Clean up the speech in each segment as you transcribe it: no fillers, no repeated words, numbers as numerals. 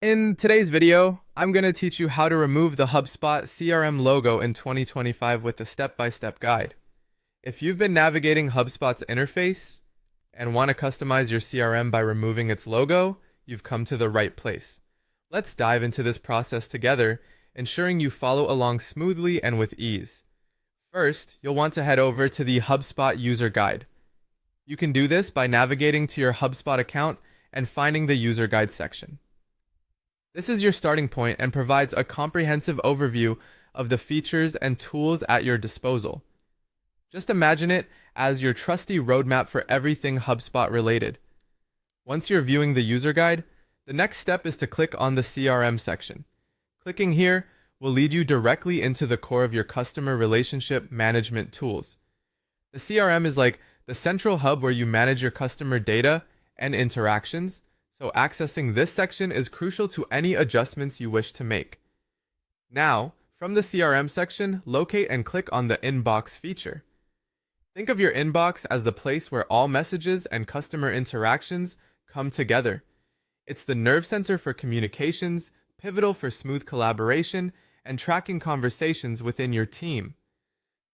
In today's video, I'm going to teach you how to remove the HubSpot CRM logo in 2025 with a step-by-step guide. If you've been navigating HubSpot's interface and want to customize your CRM by removing its logo, you've come to the right place. Let's dive into this process together, ensuring you follow along smoothly and with ease. First, you'll want to head over to the HubSpot user guide. You can do this by navigating to your HubSpot account and finding the user guide section. This is your starting point and provides a comprehensive overview of the features and tools at your disposal. Just imagine it as your trusty roadmap for everything HubSpot related. Once you're viewing the user guide, the next step is to click on the CRM section. Clicking here will lead you directly into the core of your customer relationship management tools. The CRM is like the central hub where you manage your customer data and interactions, so accessing this section is crucial to any adjustments you wish to make. Now, from the CRM section, locate and click on the Inbox feature. Think of your inbox as the place where all messages and customer interactions come together. It's the nerve center for communications, pivotal for smooth collaboration, and tracking conversations within your team.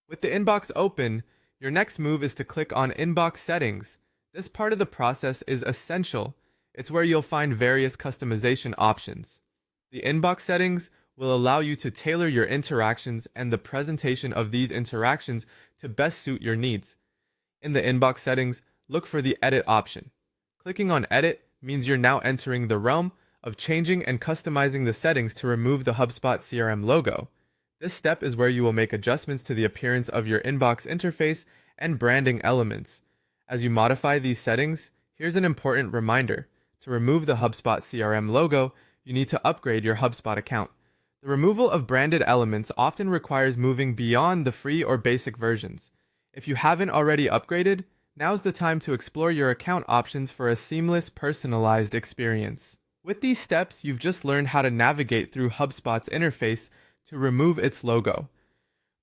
With the inbox open, your next move is to click on Inbox Settings. This part of the process is essential. It's where you'll find various customization options. The inbox settings will allow you to tailor your interactions and the presentation of these interactions to best suit your needs. In the inbox settings, look for the edit option. Clicking on edit means you're now entering the realm of changing and customizing the settings to remove the HubSpot CRM logo. This step is where you will make adjustments to the appearance of your inbox interface and branding elements. As you modify these settings, here's an important reminder. To remove the HubSpot CRM logo, you need to upgrade your HubSpot account. The removal of branded elements often requires moving beyond the free or basic versions. If you haven't already upgraded, now's the time to explore your account options for a seamless, personalized experience. With these steps, you've just learned how to navigate through HubSpot's interface to remove its logo.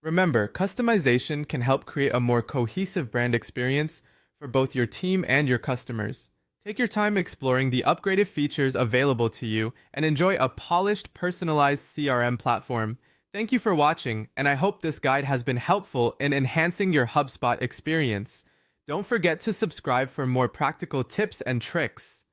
Remember, customization can help create a more cohesive brand experience for both your team and your customers. Take your time exploring the upgraded features available to you and enjoy a polished, personalized CRM platform. Thank you for watching, and I hope this guide has been helpful in enhancing your HubSpot experience. Don't forget to subscribe for more practical tips and tricks.